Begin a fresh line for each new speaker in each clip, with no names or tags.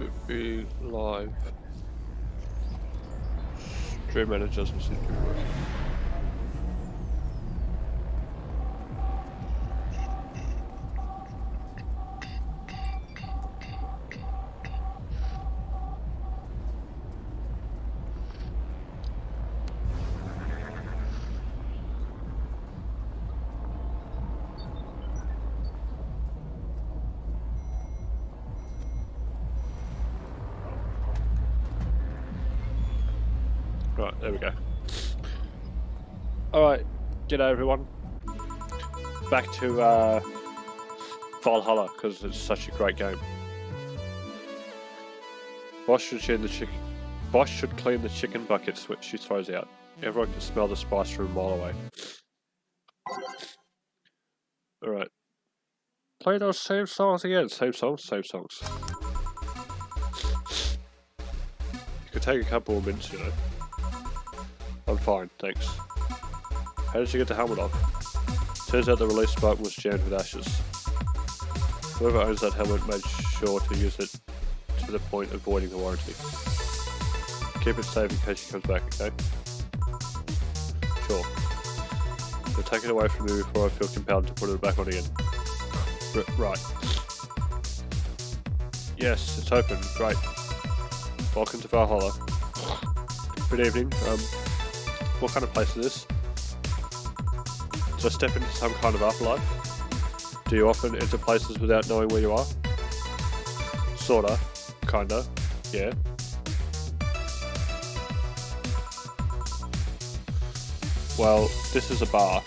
should be live. Stream manager doesn't seem to be working. Right, there we go. Alright, g'day everyone. Back to Valhalla, because it's such a great game. Boss should clean the chicken buckets which she throws out. Everyone can smell the spice from a mile away. Alright. Play those same songs again. Same songs, same songs. You could take a couple of minutes, you know. I'm fine, thanks. How did you get the helmet off? Turns out the release button was jammed with ashes. Whoever owns that helmet made sure to use it to the point of voiding the warranty. Keep it safe in case she comes back, okay? Sure. But take it away from me before I feel compelled to put it back on again. Right. Yes, it's open. Great. Welcome to Valhalla. Good evening. What kind of place is this? Did I step into some kind of afterlife? Do you often enter places without knowing where you are? Sorta. Kinda. Yeah. Well, this is a bar.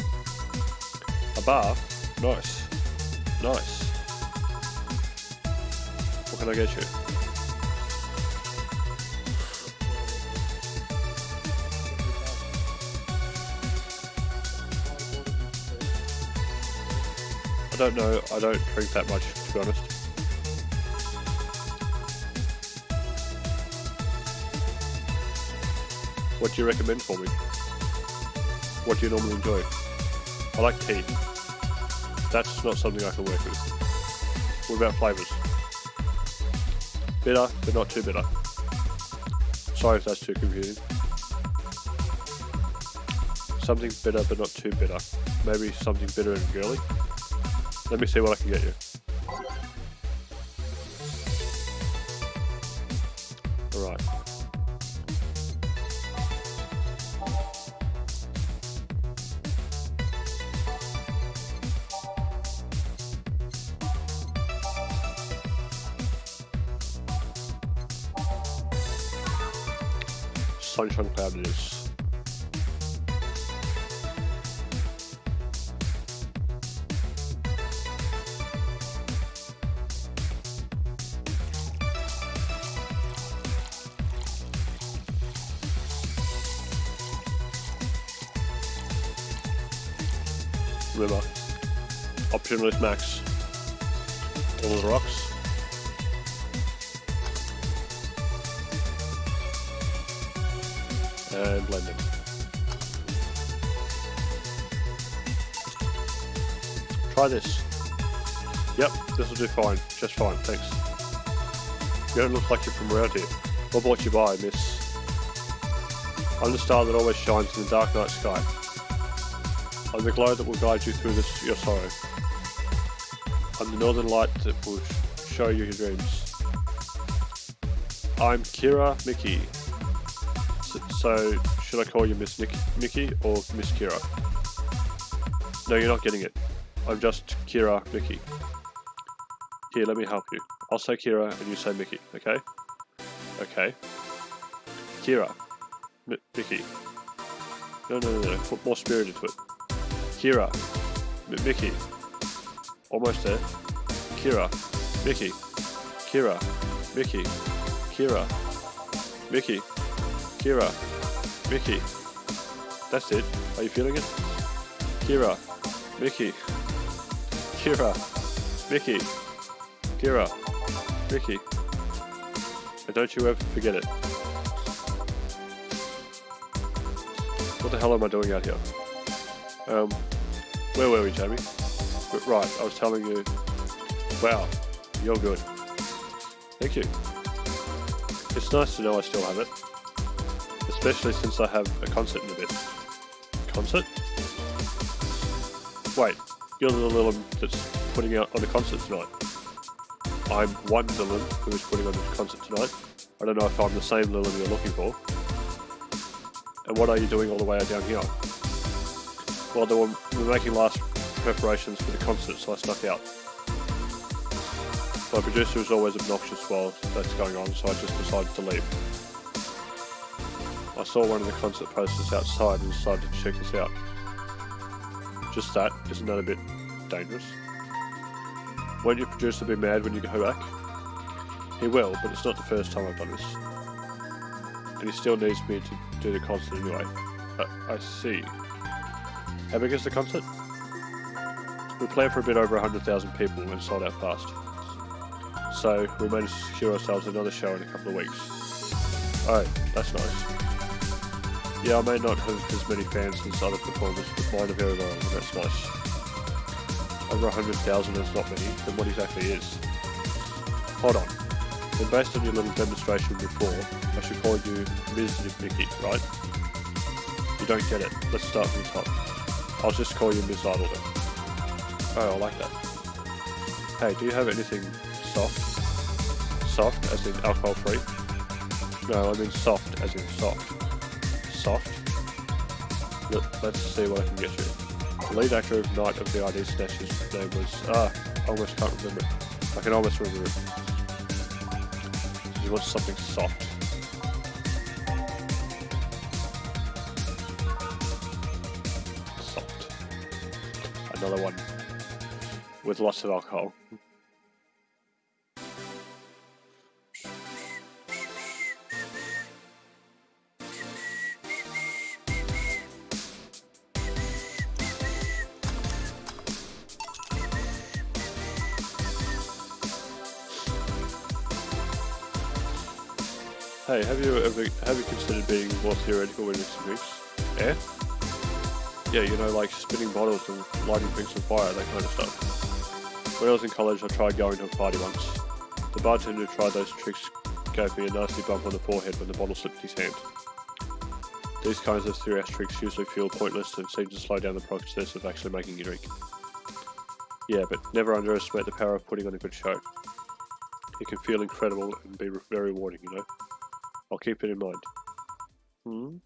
A bar? Nice. Nice. What can I get you? I don't know, I don't drink that much, to be honest. What do you recommend for me? What do you normally enjoy? I like tea. That's not something I can work with. What about flavours? Bitter, but not too bitter. Sorry if that's too confusing. Something bitter, but not too bitter. Maybe something bitter and girly? Let me see what I can get you. Alright. Sunshine cloud it is. Remember, optional is max. All the rocks. And blending. Try this. Yep, this will do fine. Just fine, thanks. You don't look like you're from around here. What brought you by, miss? I'm the star that always shines in the dark night sky. I'm the glow that will guide you through your sorrow. I'm the northern light that will show you your dreams. I'm Kira Mickey. So should I call you Miss Mickey or Miss Kira? No, you're not getting it. I'm just Kira Mickey. Here, let me help you. I'll say Kira and you say Mickey, okay? Okay. Kira. Mickey. No. Put more spirit into it. Kira, Mickey, almost there. Kira, Mickey, Kira, Mickey, Kira, Mickey, Kira, Mickey. That's it. Are you feeling it? Kira, Mickey, Kira, Mickey, Kira, Mickey. And don't you ever forget it. What the hell am I doing out here? Where were we, Jamie? Right, I was telling you. Wow, you're good. Thank you. It's nice to know I still have it. Especially since I have a concert in a bit. Concert? Wait, you're the Lilum that's putting out on a concert tonight. I'm one Lilum who is putting on a concert tonight. I don't know if I'm the same Lilum you're looking for. And what are you doing all the way down here? Well, we were making last preparations for the concert, so I snuck out. My producer is always obnoxious while that's going on, so I just decided to leave. I saw one of the concert posters outside and decided to check this out. Just that, isn't that a bit dangerous? Won't your producer be mad when you go back? He will, but it's not the first time I've done this. And he still needs me to do the concert anyway. I see. How big is the concert? We planned for a bit over 100,000 people and sold out fast. So we managed to secure ourselves another show in a couple of weeks. Oh, that's nice. Yeah, I may not have as many fans as other performers, but mine are very loyal, and that's nice. Over 100,000 is not many, then what exactly is? Hold on. Then based on your little demonstration before, I should call you Ms. Nikki, right? You don't get it. Let's start from the top. I'll just call you Ms. Idol then. Oh, I like that. Hey, do you have anything soft? Soft, as in alcohol free? No, I mean soft, as in soft. Soft? Let's see what I can get you. The lead actor of Night of the ID Snatchers' name was... I almost can't remember it. I can almost remember it. He wants something soft. Soft. Another one. With lots of alcohol. Hey, have you considered being more theoretical when mixing drinks? Eh? Yeah, you know, like spinning bottles and lighting drinks on fire, that kind of stuff. When I was in college, I tried going to a party once. The bartender who tried those tricks gave me a nasty bump on the forehead when the bottle slipped his hand. These kinds of theatrics usually feel pointless and seem to slow down the process of actually making a drink. Yeah, but never underestimate the power of putting on a good show. It can feel incredible and be very rewarding, you know. I'll keep it in mind.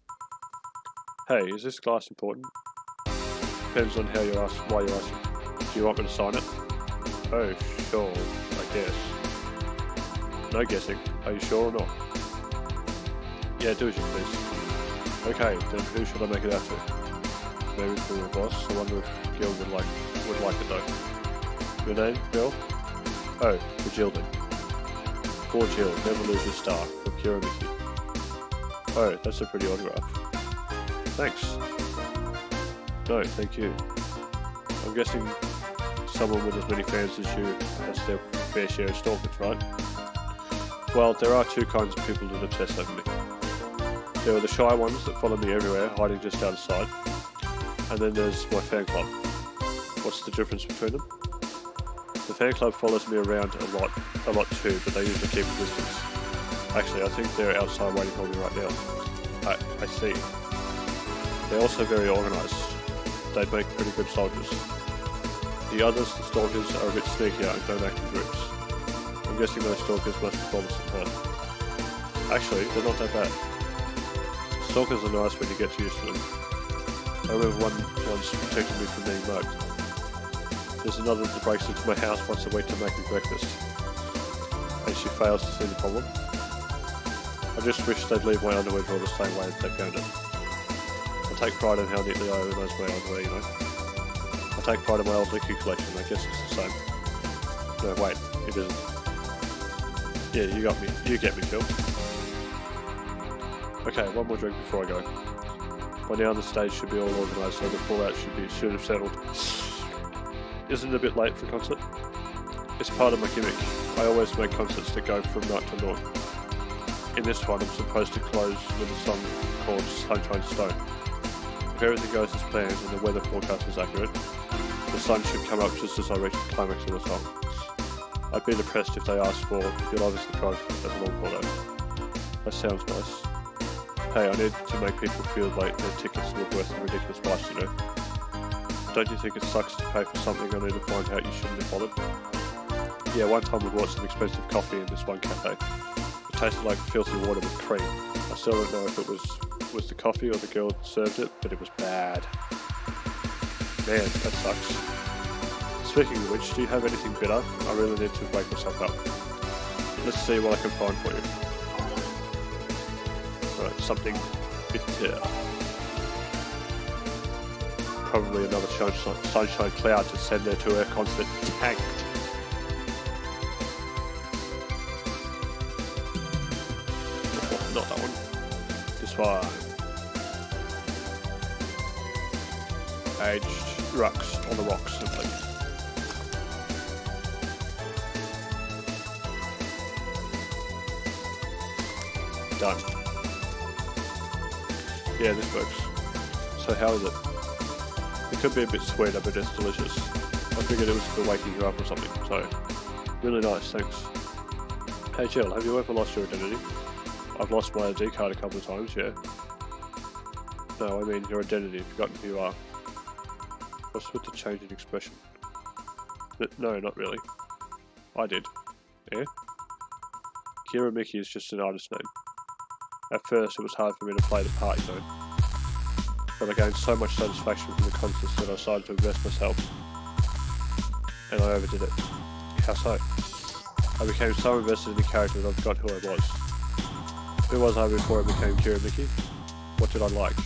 Hey, is this glass important? Depends on how you ask, why you're asking. Do you want me to sign it? Oh, sure, I guess. No guessing. Are you sure or not? Yeah, do as you please. Okay, then who should I make it out to? Maybe for your boss. I wonder if Gil would like it though. Your name, Gil? Oh, for Jill then. Poor Jill, never lose your star. For Kira Mickey. Oh, that's a pretty autograph. Thanks. No, thank you. I'm guessing someone with as many fans as you has their fair share of stalkers, right? Well, there are two kinds of people that obsess over me. There are the shy ones that follow me everywhere, hiding just out of sight. And then there's my fan club. What's the difference between them? The fan club follows me around a lot too, but they usually keep a distance. Actually, I think they're outside waiting for me right now. I see. They're also very organised. They'd make pretty good soldiers. The others, the stalkers, are a bit sneakier and don't act in groups. I'm guessing those stalkers must be bothersome, huh? Actually, they're not that bad. Stalkers are nice when you get used to them. I remember one once protecting me from being mugged. There's another that breaks into my house once a week to make me breakfast. And she fails to see the problem. I just wish they'd leave my underwear drawer the same way as they've owned it. I take pride in how neatly I organise my underwear, you know. I take pride in my old liquor collection, I guess it's the same. No, wait, it isn't. Yeah, you got me. You get me, Phil. Okay, one more drink before I go. By now the stage should be all organised, so the fallout should have settled. Isn't it a bit late for a concert? It's part of my gimmick. I always make concerts that go from night to dawn. In this one, I'm supposed to close with a song called Sunshine Stone. If everything goes as planned and the weather forecast is accurate, the sun should come up just as I reach the climax of the song. I'd be depressed if they asked for You'll Obviously Croak as an encore though. That sounds nice. Hey, I need to make people feel like their tickets look worth a ridiculous price, you know? Don't you think it sucks to pay for something only to find out you shouldn't have bothered? Yeah, one time we bought some expensive coffee in this one cafe. It tasted like filthy water with cream. I still don't know if it was the coffee or the girl that served it, but it was bad. Man, that sucks. Speaking of which, do you have anything bitter? I really need to wake myself up. Let's see what I can find for you. Alright, something bitter. Probably another sunshine cloud to send her to her concert tanked. Oh, not that one. This one. Aged rocks on the rocks, simply. Done. Yeah, this works. So how is it? It could be a bit sweeter, but it's delicious. I figured it was for waking you up or something, so really nice, thanks. Hey Jill, have you ever lost your identity? I've lost my ID card a couple of times, yeah. No, I mean your identity, forgotten who you are. What's with the change in expression? No, not really. I did. Yeah? Kira Mickey is just an artist name. At first it was hard for me to play the part, you know. But I gained so much satisfaction from the concerts that I decided to invest myself. And I overdid it. How so? I became so invested in the character that I forgot who I was. Who was I before I became Kira Mickey? What did I like?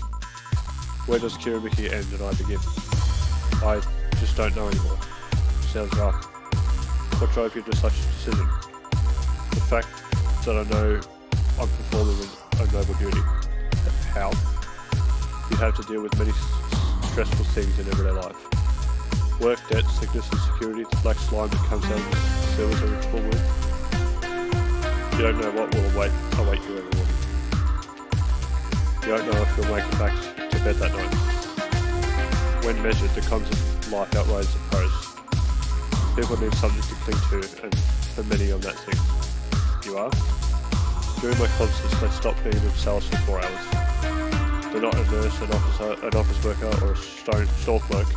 Where does Kira Mickey end and I begin? I just don't know anymore. Sounds rough. What drove you to such a decision? The fact that I know I'm performing a noble duty. How? You have to deal with many stressful things in everyday life. Work, debt, sickness and security, the black slime that comes out of the sewers every full moon. You don't know what will await you every morning. You don't know if you'll make it back to bed that night. When measured, the cons of life outweighs the pros. People need something to cling to, and for many I'm that thing. You are? During my concerts, they stop being themselves for 4 hours. They're not a nurse, an office worker, or a store clerk.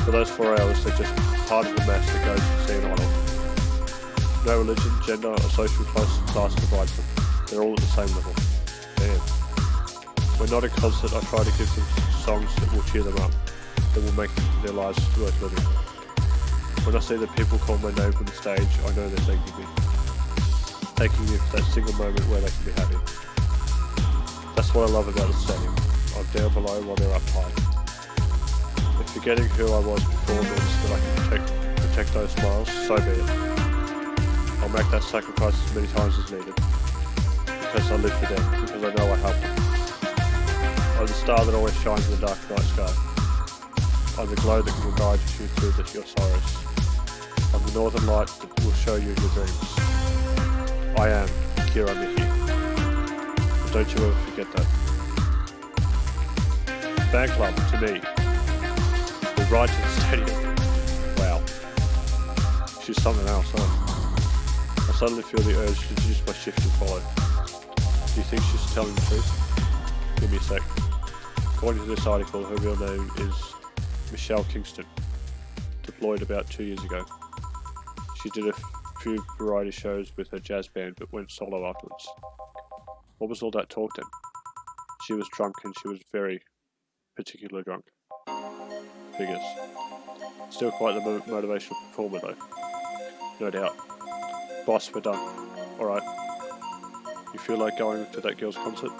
For those 4 hours, they're just part of the mass that goes to see an idol. No religion, gender, or social class divides them. They're all at the same level. Damn. When not in concert, I try to give them songs that will cheer them up, that will make their lives worth living. When I see that people call my name from the stage, I know they're thanking me. Thanking me for that single moment where they can be happy. That's what I love about the stadium. I'm down below while they're up high. If forgetting who I was before means that I can protect those smiles, so be it. I'll make that sacrifice as many times as needed. Because I live for them, because I know I help them. I'm the star that always shines in the dark night sky. I'm the glow that will guide you through your sorrows. I'm the northern light that will show you your dreams. I am Kira Mickey. Don't you ever forget that. Fan club, to me. The ride to the stadium. Wow. She's something else, huh? I suddenly feel the urge to use my shift and follow. Do you think she's telling the truth? Give me a sec. According to this article, her real name is Michelle Kingston. Deployed about 2 years ago. She did a few variety shows with her jazz band but went solo afterwards. What was all that talk then? She was drunk and she was very particularly drunk. Figures. Still quite the motivational performer though. No doubt. Boss, we're done. Alright. You feel like going to that girl's concert?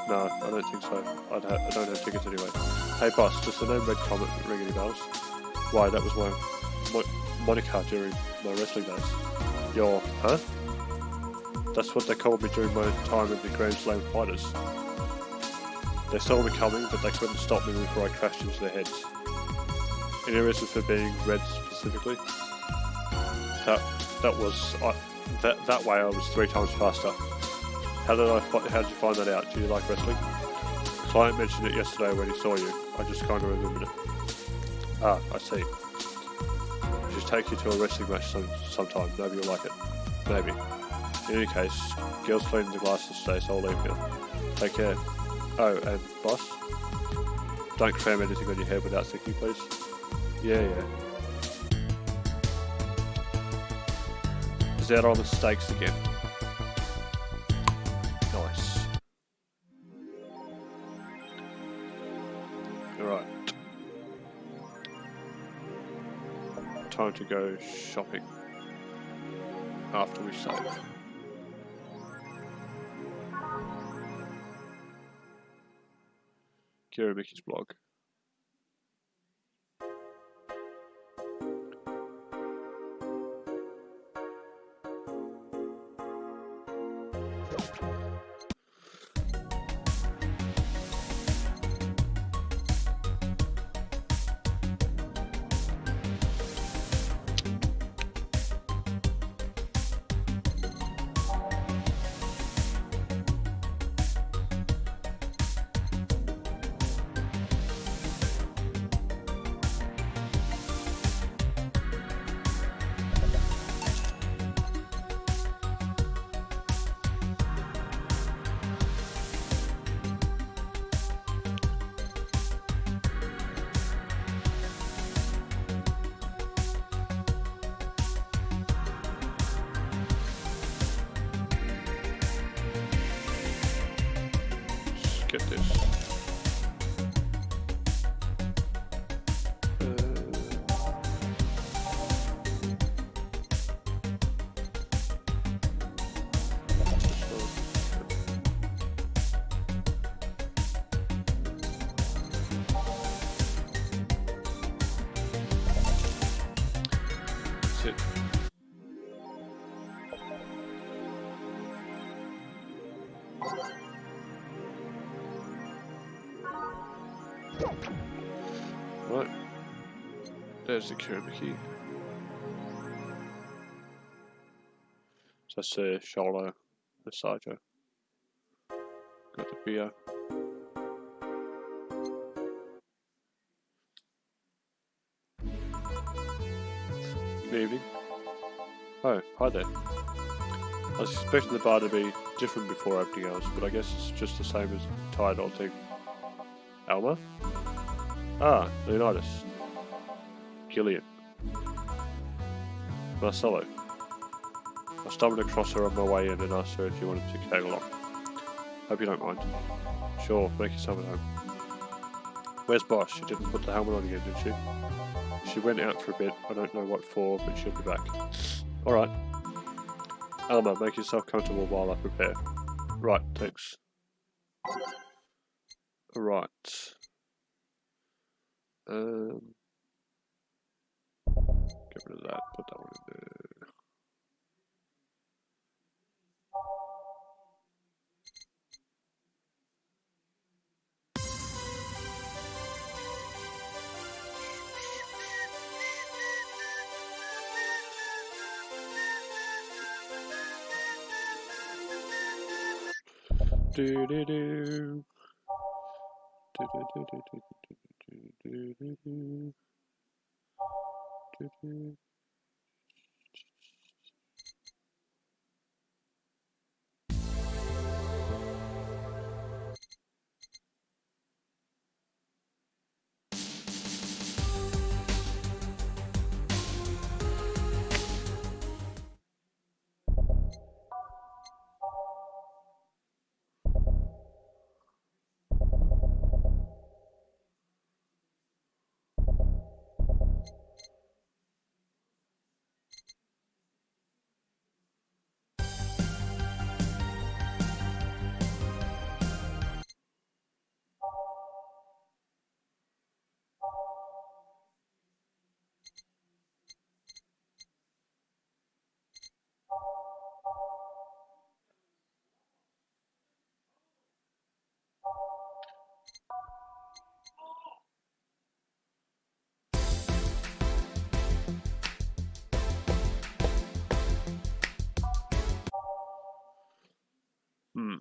No, I don't think so. I don't have tickets anyway. Hey boss, does the name Red Comet ring any bells? Why, that was my moniker during my wrestling days. Huh? That's what they called me during my time at the Grand Slam Fighters. They saw me coming, but they couldn't stop me before I crashed into their heads. Any reason for being red specifically? That way I was 3 times faster. How did you find that out? Do you like wrestling? The client mentioned it yesterday when he saw you. I just kind of remembered it. Ah, I see. Just take you to a wrestling match sometime. Maybe you'll like it. Maybe. In any case, girls cleaning the glasses today, so I'll leave you. Take care. Oh, and boss, don't cram anything on your head without thinking, please. Yeah. Is that on the stakes again? Nice. Alright. Time to go shopping. After we save. Kira Mickey's blog. Get this. That's it. Right, there's the Kiribati. So that's the shoulder massager. Got the beer. Good evening. Oh, hi there. I was expecting the bar to be different before opening hours, but I guess it's just the same as tired old thing. Alma? Ah, Leonidas. Gillian. Marcelo. I stumbled across her on my way in and asked her if you wanted to tag along. Hope you don't mind. Sure, make yourself at home. Where's Boss? She didn't put the helmet on again, did she? She went out for a bit. I don't know what for, but she'll be back. Alright. Alma, make yourself comfortable while I prepare. Right, thanks. Right. Get rid of that, put that one in there. Do do do. Do do do do do do do do do do. Hmm.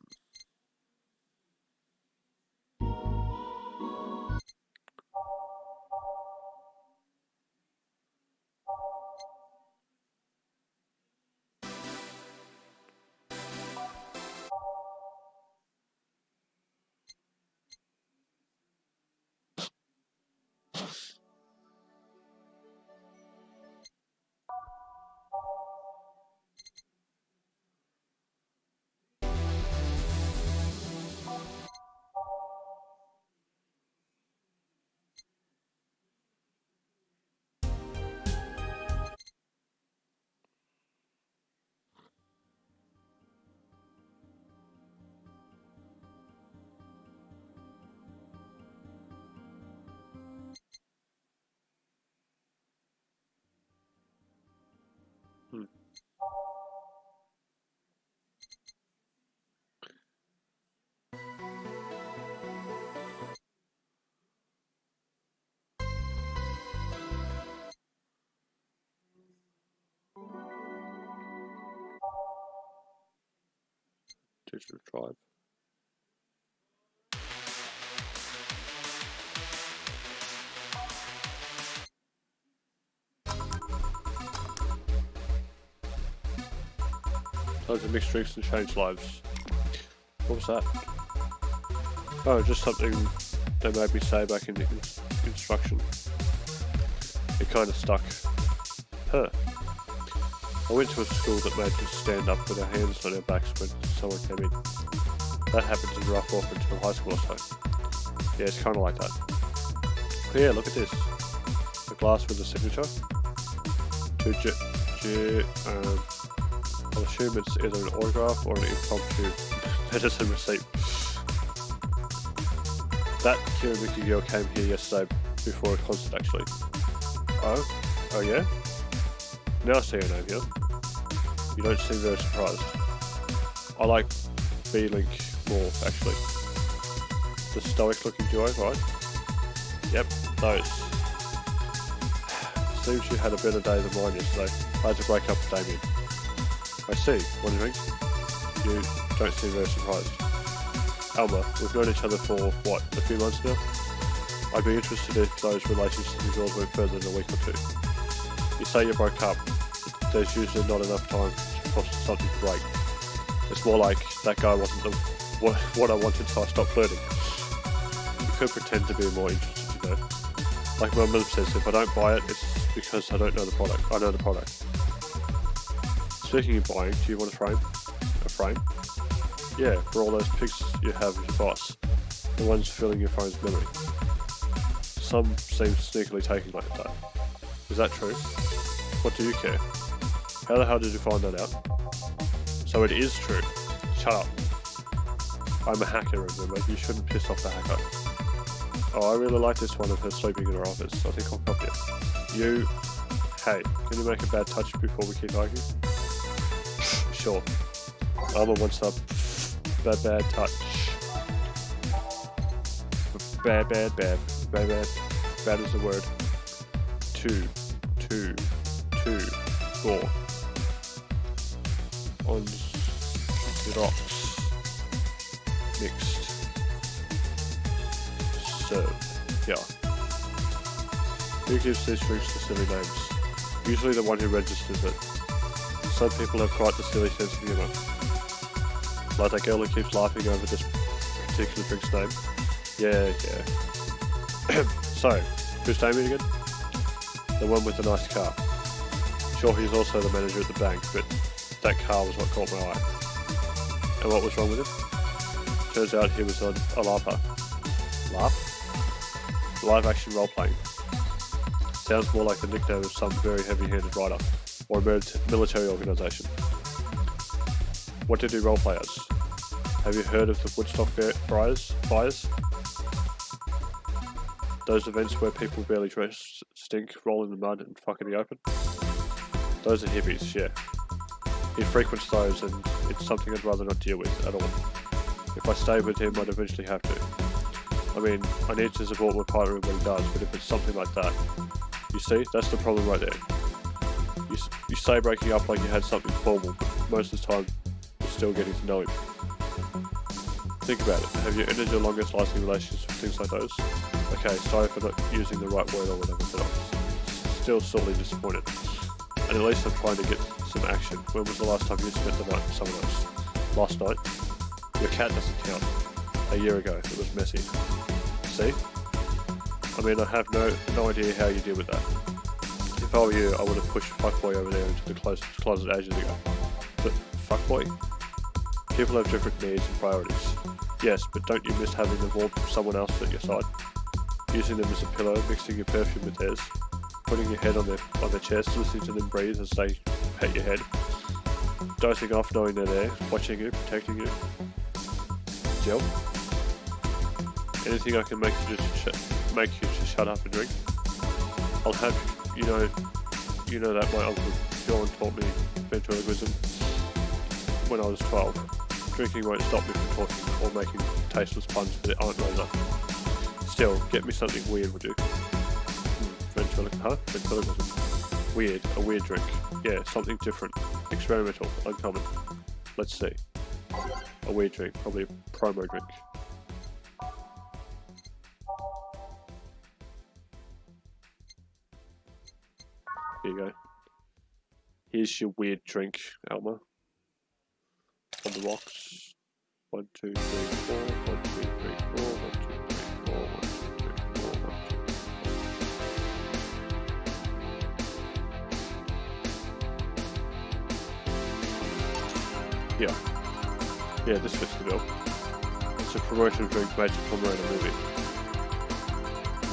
Digital drive. Loads of mixed drinks and change lives. What was that? Oh, just something they made me say back in the instruction. It kind of stuck. Huh. I went to a school that made us stand up with our hands on our backs when someone came in. That happens in rough off until high school or so. Yeah, it's kind of like that. Oh yeah, look at this. A glass with a signature. I'll assume it's either an autograph or an impromptu medicine receipt. That Kiramiki girl came here yesterday before a concert actually. Oh yeah? Now I see your name here. You don't seem very surprised. I like B-Link more actually. The stoic looking duo, right? Yep, those. Seems you had a better day than mine yesterday. I had to break up with Damien. I see. Want a drink? You don't seem very surprised. Alma, we've known each other for, what, a few months now? I'd be interested if those relationships of yours went further than a week or two. You say you broke up, but there's usually not enough time for something to break. It's more like that guy wasn't what I wanted, so I stopped flirting. You could pretend to be more interested, you know. Like my mother says, if I don't buy it, it's because I don't know the product. I know the product. Speaking of buying, do you want a frame? A frame? Yeah, for all those pics you have of your boss. The ones filling your phone's memory. Some seem sneakily taken like that. Is that true? What do you care? How the hell did you find that out? So it is true. Shut up. I'm a hacker, remember? You shouldn't piss off the hacker. Oh, I really like this one of her sleeping in her office. I think I'll copy it. You... Hey, can you make a bad touch before we keep arguing? Sure. Alma wants up. Bad touch. Bad. Bad is the word. Two. 4. On rocks. Mixed. Serve. Yeah. Who gives these drinks the silly names? Usually the one who registers it. Some people have quite the silly sense of humour. Like that girl who keeps laughing over this particular drink's name. Yeah. So, who's Damien again? The one with the nice car. Sure, he's also the manager at the bank, but that car was what caught my eye. And what was wrong with him? Turns out he was a LARPer. LARP? Live action role playing. Sounds more like the nickname of some very heavy-handed writer, or a military organisation. What did he roleplay as? Have you heard of the Woodstock fires? Those events where people barely dress, stink, roll in the mud and fuck in the open? Those are hippies, yeah. He frequents those and it's something I'd rather not deal with at all. If I stay with him, I'd eventually have to. I mean, I need to support my partner in what he does, but if it's something like that, you see, that's the problem right there. You say breaking up like you had something formal, but most of the time, you're still getting to know him. Think about it. Have you ended your longest lasting relationships with things like those? Okay, sorry for not using the right word or whatever, but I'm still sorely disappointed. And at least I'm trying to get some action. When was the last time you spent the night with someone else? Last night? Your cat doesn't count. A year ago, it was messy. See? I mean, I have no idea how you deal with that. If I were you, I would have pushed fuckboy over there into the closet ages ago. But fuckboy? People have different needs and priorities. Yes, but don't you miss having the warmth of someone else at your side? Using them as a pillow, mixing your perfume with theirs, putting your head on their chest, listening to them breathe as they pet your head, dozing off knowing they're there, watching you, protecting you. Jill? Anything I can make you just shut up and drink? I'll have you know that my uncle John taught me ventriloquism when I was 12. Drinking won't stop me from talking or making tasteless puns with Aunt Rosa. Still, get me something weird would do. Ventriloquism. Weird, a weird drink. Yeah, something different, experimental, uncommon. Let's see. A weird drink, probably a promo drink. Here you go. Here's your weird drink, Alma. On the rocks. 1, 2, 3, 4. 1, 2, 3, 4. 1, 2, 3, 4. 1, 2, 3, 4. 1, 2, 3, 4. Yeah, this fits the bill. It's a promotional drink made to promote a movie.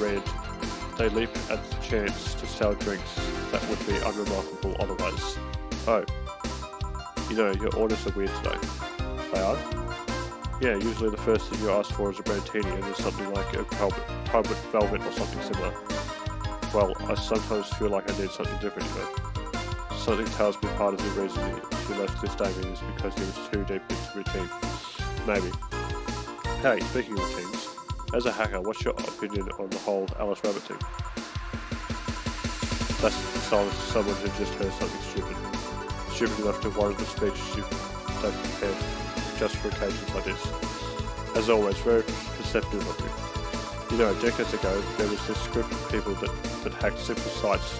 Red. They leap at the chance to sell drinks that would be unremarkable otherwise. Oh. You know, your orders are weird today. They are? Yeah, usually the first thing you ask for is a brandini and there's something like a private velvet or something similar. Well, I sometimes feel like I need something different today. Something tells me part of the reason you left this day is because he was too deep into routine. Maybe. Hey, speaking of routines, as a hacker, what's your opinion on the whole Alice Rabbit thing? That's the silence of someone who just heard something stupid. Stupid enough to warrant the speech they've prepared just for occasions like this. As always, very perceptive of you. You know, decades ago, there was this group of people that hacked simple sites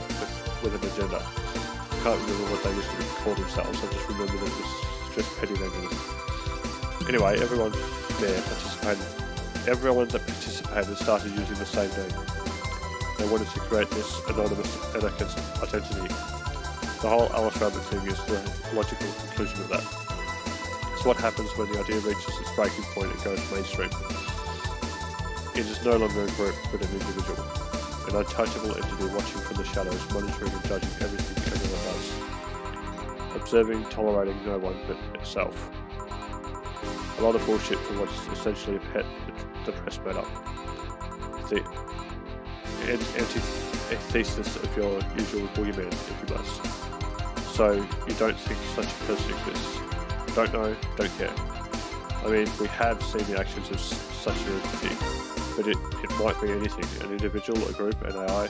with an agenda. I can't remember what they used to call themselves, I just remember that it was just petty vandalism. Anyway, everyone that participated started using the same name. They wanted to create this anonymous anarchist identity. The whole Alice Rabbit thing is the logical conclusion of that. It's what happens when the idea reaches its breaking point and goes mainstream. It is no longer a group, but an individual. An untouchable entity watching from the shadows, monitoring and judging everything everyone does. Observing, tolerating no one but itself. A lot of bullshit for what's essentially a pet the press made up. The antithesis of your usual boogeyman, if you must. So, you don't think such a person exists. Don't know, don't care. I mean, we have seen the actions of such an entity, but it might be anything, an individual, a group, an AI.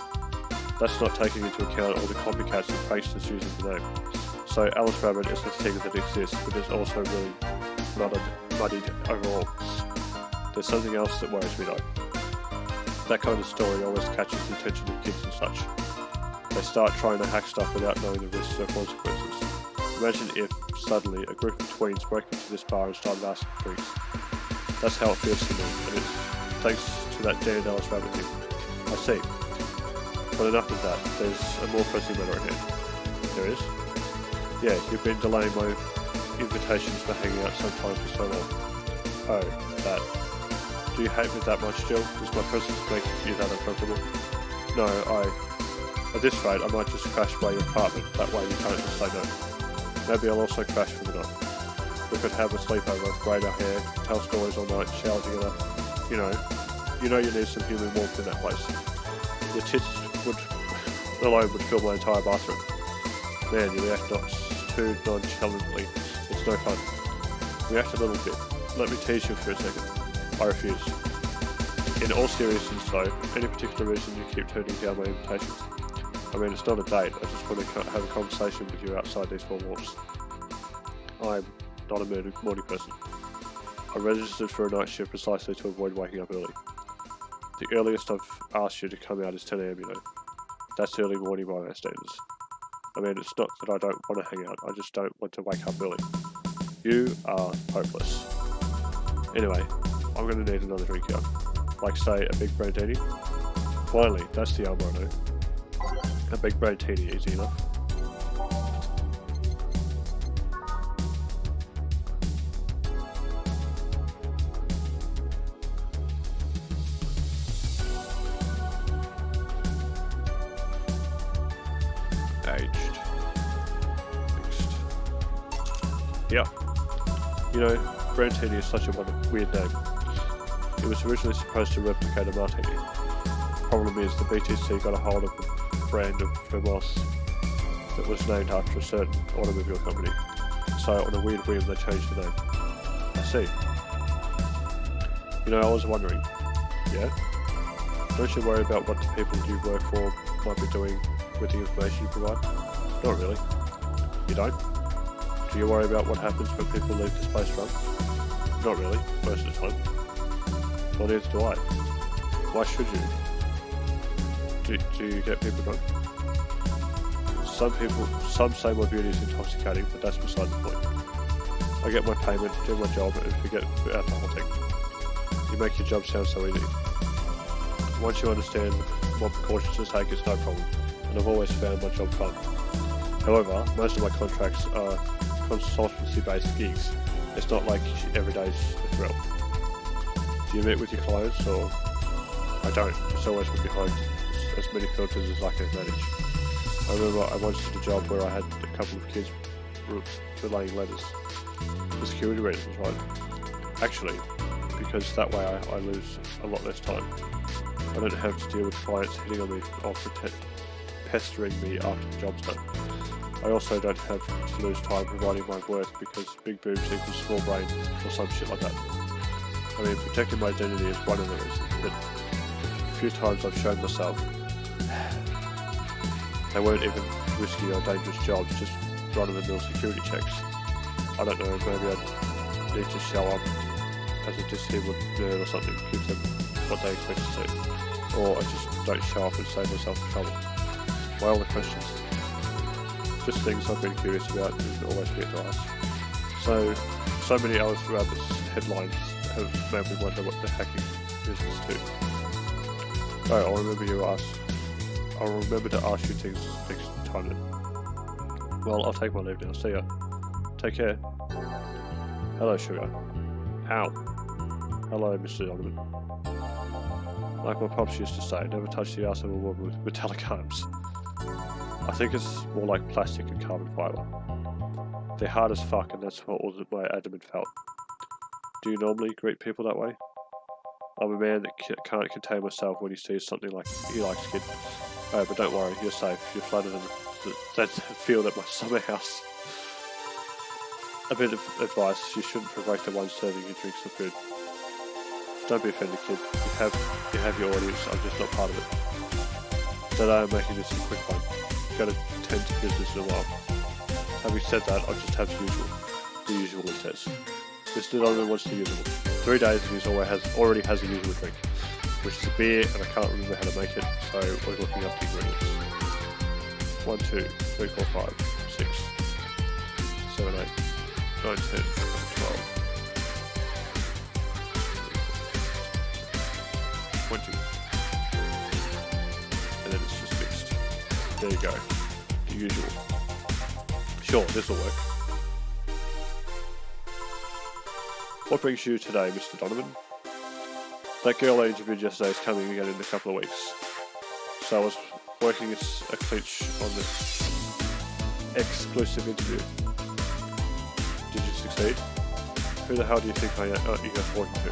That's not taking into account all the copycats and pranksters using the name. So Alice Rabbit is the thing that exists, but is also really muddied overall. There's something else that worries me though. That kind of story always catches the attention of kids and such. They start trying to hack stuff without knowing the risks or consequences. Imagine if, suddenly, a group of tweens broke into this bar and started asking drinks. That's how it feels to me, and it's thanks to that damned Alice Rabbit thing. I see. But enough of that, there's a more pressing matter at hand. There is? Yeah, you've been delaying my invitations for hanging out sometime for so long. Oh, that. Do you hate me that much, Jill? Does my presence make you that uncomfortable? No, at this rate, I might just crash by your apartment, that way you can't just say no. Maybe I'll also crash for the night. We could have a sleepover, braid our hair, tell stories all night, shower together. You know you need some human warmth in that place. Your tits alone would fill my entire bathroom. Man, you react not too nonchalantly. It's no fun. React a little bit. Let me tease you for a second. I refuse. In all seriousness though, any particular reason you keep turning down my invitations? I mean, it's not a date, I just want to have a conversation with you outside these four walls. I'm not a morning person. I registered for a night shift precisely to avoid waking up early. The earliest I've asked you to come out is 10 AM, you know. That's early morning by my standards. I mean, it's not that I don't want to hang out, I just don't want to wake up early. You are hopeless. Anyway, I'm going to need another drink here. Like, say, a big brandini. Finally, that's the Alma I know. A big brandini, easy enough. Aged. Mixed. Yeah. You know, brandini is such a weird name. It was originally supposed to replicate a martini. Problem is, the BTC got a hold of a brand of Vermouth that was named after a certain automobile company. So on a weird whim they changed the name. I see. You know, I was wondering, yeah? Don't you worry about what the people you work for might be doing with the information you provide? Not really. You don't? Do you worry about what happens when people leave this place drunk? Not really, most of the time. Well, neither do I. Why should you? Do you get people drunk? Some say my beauty is intoxicating, but that's beside the point. I get my payment, do my job, and forget about the whole thing. You make your job sound so easy. Once you understand what precautions to take, it's no problem, and I've always found my job fun. However, most of my contracts are consultancy-based gigs. It's not like every day's a thrill. Do you meet with your clients, or? I don't. It's always from behind as many filters as I can manage. I remember I once did a job where I had a couple of kids relaying letters for security reasons, right? Actually, because that way I lose a lot less time. I don't have to deal with clients hitting on me or pestering me after the job's done. I also don't have to lose time providing my worth because big boobs equals small brain or some shit like that. I mean, protecting my identity is one of the reasons, but the few times I've shown myself, they weren't even risky or dangerous jobs, just run-of-the-mill security checks. I don't know, maybe I need to show up as a disabled nerd or something, give them what they expect to see. Or I just don't show up and save myself the trouble. My other questions? Just things I've been curious about and always forget to ask. So many others throughout this headlines have made me wonder what the hacking business too. Oh, I'll remember to ask you things next time then. Well, I'll take my leave now. See ya. Take care. Hello, sugar. Ow. Hello, Mr. Donovan. Like my pops used to say, never touch the ass of a woman with metallic arms. I think it's more like plastic and carbon fibre. They're hard as fuck, and that's what all my adamant felt. Do you normally greet people that way? I'm a man that can't contain myself when he sees something like he likes kid. Oh, but don't worry, you're safe. You're flattered and that feel that my summer house. A bit of advice, you shouldn't provoke the one serving you drinks or food. Don't be offended, kid. You have your audience, I'm just not part of it. Today I'm making this a quick one. Gotta tend to business in a while. Having said that, I'll just have the usual it says. Mr. Donovan wants the usual. 3 days and he already has a usual drink, which is a beer, and I can't remember how to make it, so we're looking up the ingredients. 1, 2, 3, 4, 5, 6, 7, 8, 9, 10, 12, 20. And then it's just mixed. There you go. The usual. Sure, this'll work. What brings you today, Mr. Donovan? That girl I interviewed yesterday is coming again in a couple of weeks. So I was working as a clinch on this exclusive interview. Did you succeed? Who the hell do you think you are talking to?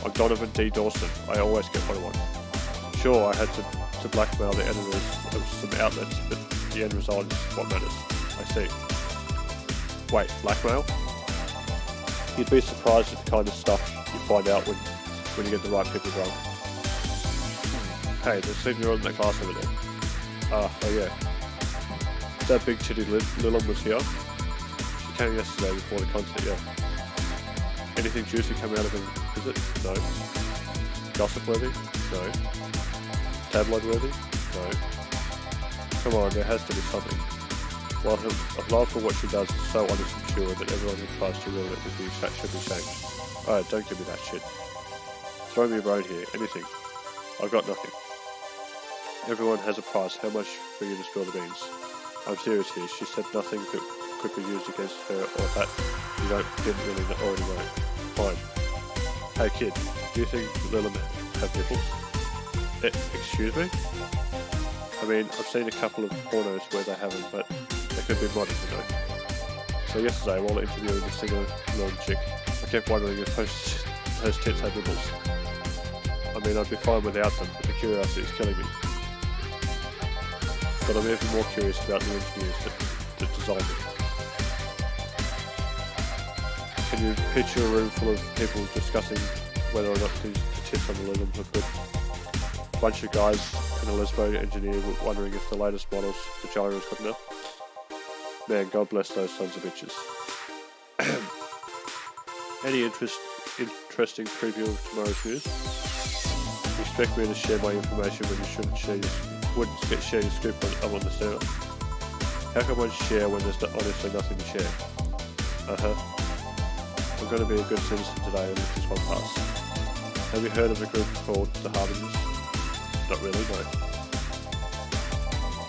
I'm Donovan D. Dawson. I always get what I want. Sure, I had to blackmail the editors of some outlets, but the end result is what matters. I see. Wait, blackmail? You'd be surprised at the kind of stuff you find out when you get the right people drunk. Hey, the senior on that class over there. Oh yeah. That big titty Lilum was here. She came yesterday before the concert, yeah. Anything juicy come out of her visit? No. Gossip worthy? No. Tabloid worthy? No. Come on, there has to be something. Well, her love for what she does is so honest and pure that everyone who tries to ruin it should be shamed. Oh, don't give me that shit. Throw me a bone here, anything. I've got nothing. Everyone has a price. How much for you to spill the beans? I'm serious here. She said nothing that could be used against her or that you didn't really already know. Fine. Hey kid, do you think Lilum have nipples? Excuse me? I mean, I've seen a couple of pornos where they haven't, but they could be modern, you know. So yesterday, while interviewing the singer Lilum chick, I kept wondering if those tits had nipples. I mean, I'd be fine without them, but the curiosity is killing me. But I'm even more curious about the engineers that designed it. Can you picture a room full of people discussing whether or not the tits on the Lilum look good? A bunch of guys and a lesbo engineer wondering if the latest model's vagina is good enough. Man, God bless those sons of bitches. Any interesting preview of tomorrow's news? You expect me to share my information when you wouldn't share your scoop when I'm on the server? How can one share when there's honestly nothing to share? I'm going to be a good citizen today and let this one pass. Have you heard of a group called the Harbingers? Not really, no.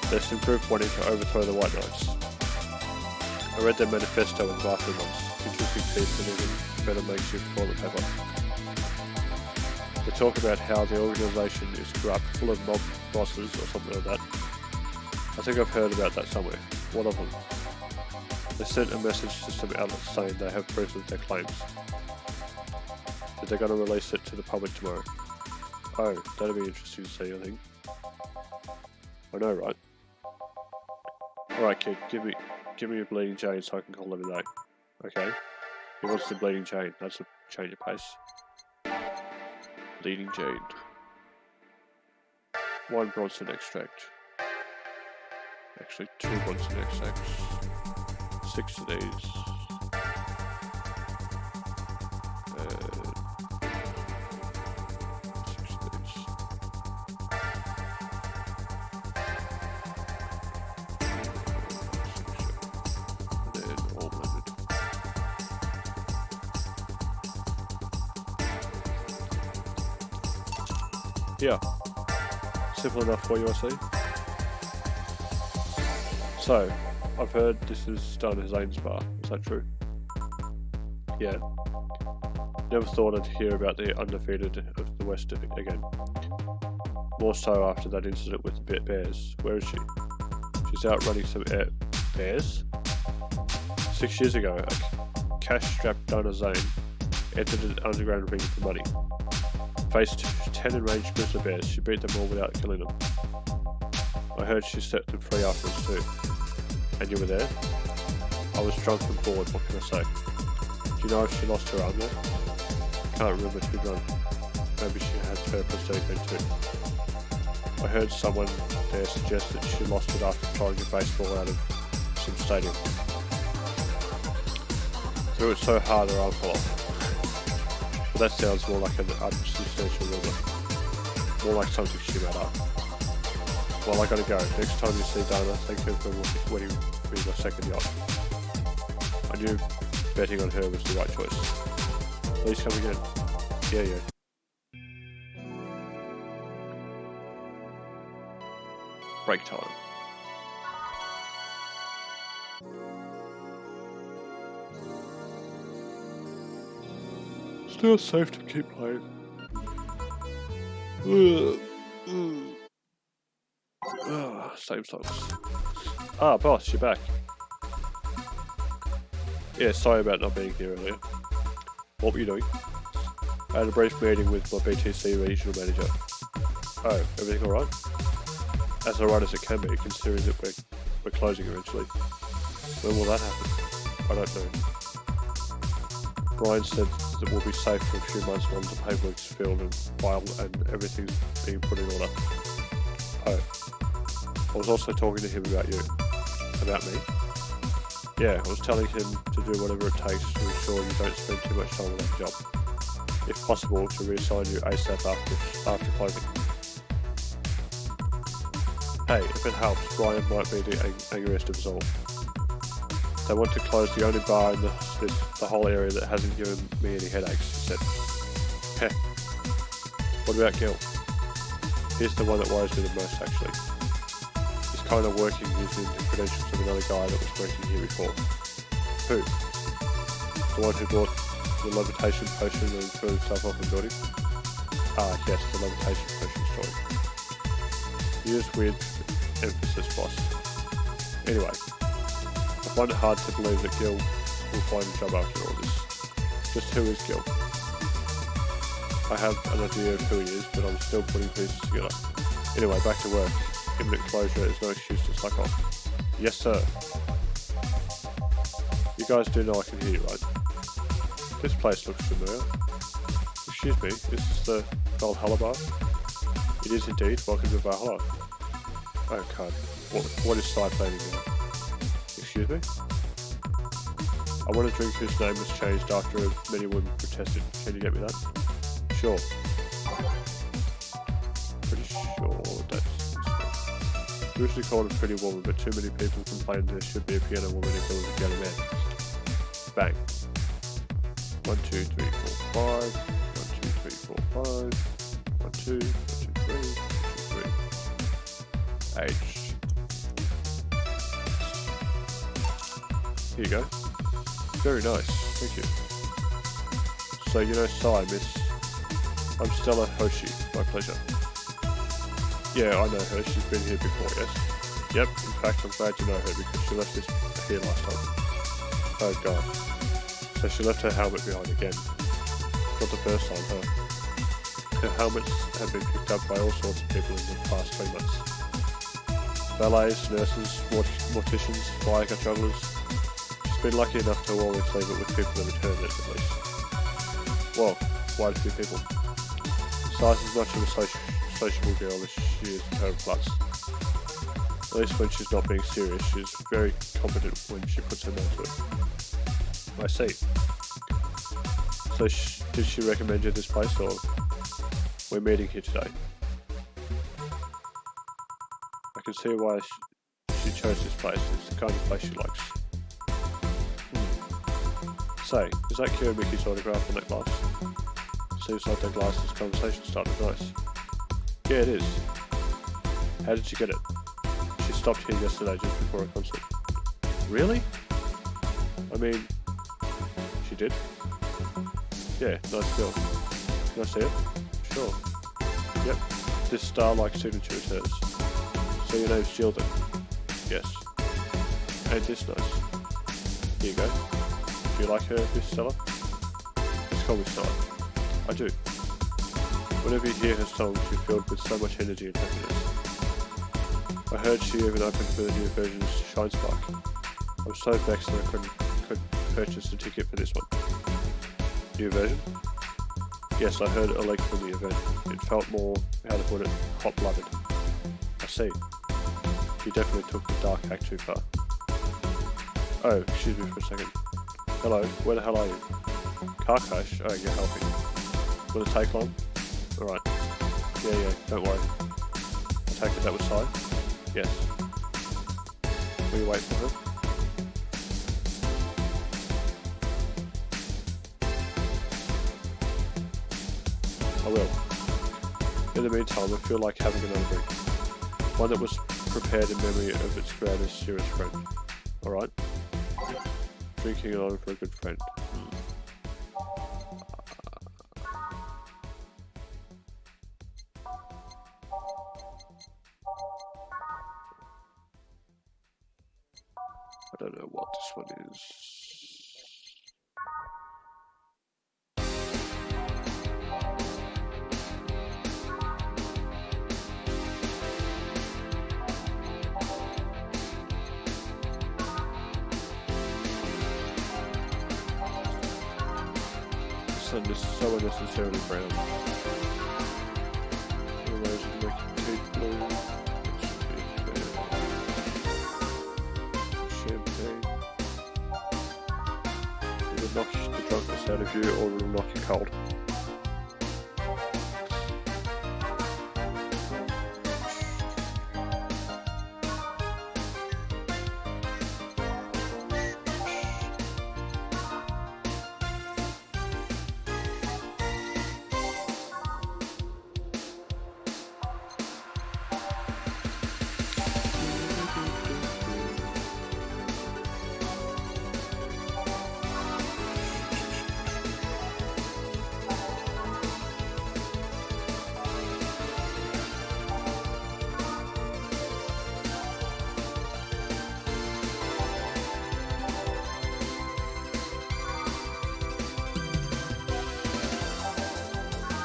There's some group wanting to overthrow the White Knights. I read their manifesto in the bathroom once. Interesting piece and even better makeshift toilet paper. They talk about how the organisation is corrupt, full of mob bosses or something like that. I think I've heard about that somewhere. What of them? They sent a message to some outlets saying they have proof of their claims. That they're going to release it to the public tomorrow. Oh, that'll be interesting to see, I think. I know, right? Alright kid, give me a bleeding chain so I can call every day. Okay. He wants the bleeding chain. That's a change of pace. Bleeding chain. 1 Bronson extract. Actually, 2 Bronson extracts. 6 of these. 6 of these. And then all blended. Yeah. Simple enough for you, I see. So, I've heard this is done as Zane's bar. Is that true? Yeah. Never thought I'd hear about the undefeated of the West again. More so after that incident with the Bears. Where is she? She's out running some Bears? 6 years ago, a cash-strapped Donna Zane entered an underground ring for money. Faced 10 enraged grizzly bears, she beat them all without killing them. I heard she set them free afterwards too. And you were there? I was drunk and bored, what can I say? Do you know if she lost her arm there? Can't remember too drunk. Maybe she had her prosthetic too. I heard someone there suggest that she lost it after throwing a baseball out of some stadium. Threw it so hard her arm fell off. But that sounds more like an unsubstantial rumour. More like something she made up. Well, I gotta go. Next time you see Dana, thank her for winning me my second yacht. I knew betting on her was the right choice. Please come again. Yeah. Break time. Still safe to keep playing. Same songs. Ah, boss, you're back. Yeah, sorry about not being here earlier. What were you doing? I had a brief meeting with my BTC regional manager. Oh, everything alright? As alright as it can be, considering that we're closing eventually. When will that happen? I don't know. Brian said that we'll be safe for a few months while the paperwork's filled and filed and everything's being put in order. Oh. I was also talking to him about you. About me? Yeah, I was telling him to do whatever it takes to ensure you don't spend too much time on that job. If possible, to reassign you ASAP after closing. Hey, if it helps, Brian might be the angriest of us all. They want to close the only bar in the whole area that hasn't given me any headaches, he said. Heh. What about Gil? He's the one that worries me the most, actually. He's kind of working using the credentials of another guy that was working here before. Who? The one who bought the levitation potion and threw himself off the building? Ah, yes, the levitation potion story. Use with emphasis, boss. Anyway, I find it hard to believe that Gil will find a job after all this. Just who is Gil? I have an idea of who he is, but I'm still putting pieces together. Anyway, back to work. Imminent closure is no excuse to slack off. Yes, sir. You guys do know I can hear you, right? This place looks familiar. Excuse me, is this the Valhalla bar? It is indeed. Welcome to Valhalla. Oh, God. What is side planning now? Excuse me? I want a drink whose name was changed after many women protested. Can you get me that? Sure. Pretty sure that's usually called a pretty woman, but too many people complained there should be a piano woman if there was a piano man. Bang. 1, 2, 3, 4, 5. 1, 2, 3, 4, 5. 1, 2, 1, 2, 3, 1, 2, 3. H. Here you go. Very nice, thank you. So you know Sai, miss. I'm Stella Hoshi, my pleasure. Yeah, I know her, she's been here before, yes? Yep, in fact I'm glad you know her because she left this here last time. Oh god. So she left her helmet behind again. Not the first time, huh? Her helmets have been picked up by all sorts of people in the past 3 months. Valets, nurses, morticians, fire jugglers. Been lucky enough to always leave it with people that return it at least. Well, quite a few people. Si's as much of a sociable girl as she is her plus. At least when she's not being serious, she's very competent when she puts her mind to it. I see. So did she recommend you this place, or we're meeting here today? I can see why she chose this place. It's the kind of place she likes. Say, is that Kira Mickey's autograph on that glass? Seems like that glass's conversation started nice. Yeah, it is. How did you get it? She stopped here yesterday just before a concert. Really? I mean, she did? Yeah, nice girl. Can I see it? Sure. Yep, this star-like signature is hers. So your name's Jill then? Yes. Ain't this nice? Here you go. Do you like her, Miss Stella? Just call me Stella. I do. Whenever you hear her songs, you're filled with so much energy and happiness. I heard she even opened for the new version of Shine Spark. I'm so vexed that I couldn't purchase a ticket for this one. New version? Yes, I heard a leak from the event. It felt more, how to put it, hot-blooded. I see. You definitely took the dark hack too far. Oh, excuse me for a second. Hello, where the hell are you? Car crash? Oh, you're helping. Will it take long? Alright. Yeah, don't worry. I take it that was Sai? Yes. Will you wait for her? I will. In the meantime, I feel like having another drink. One that was prepared in memory of its creator's serious friend. Alright? Drinking alone for a good friend. I don't know what this one is. This is so unnecessarily brown. Otherwise, it'll make your teeth blue. Champagne. It'll knock the drunkenness out of you, or it'll knock you cold.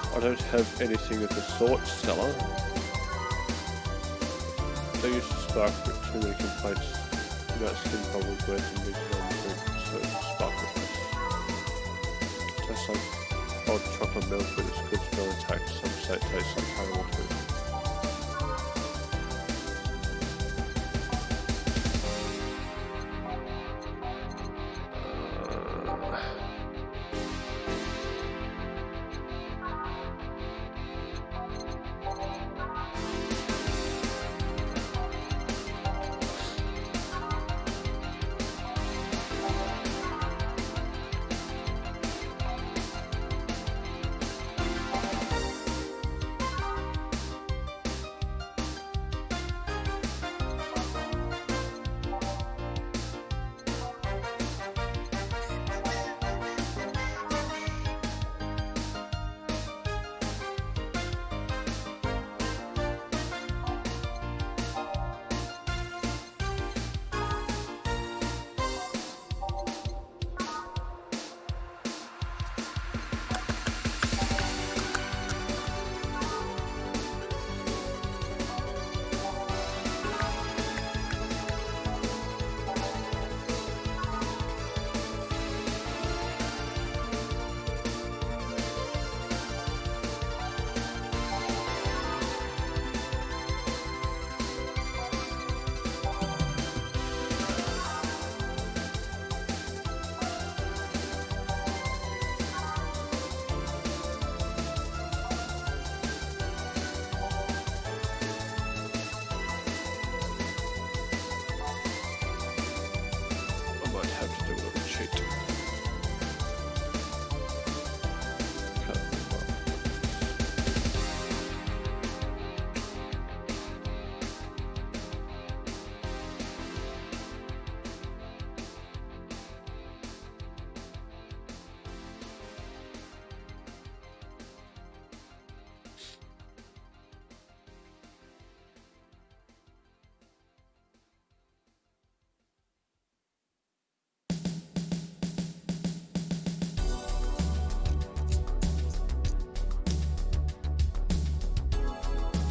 I don't have anything of the sort, Stella. They used to spark with too many complaints about skin problems worse than regional food, so spark requests. Tastes like old chocolate milk with its good smell intact. Some say it tastes like caramel too.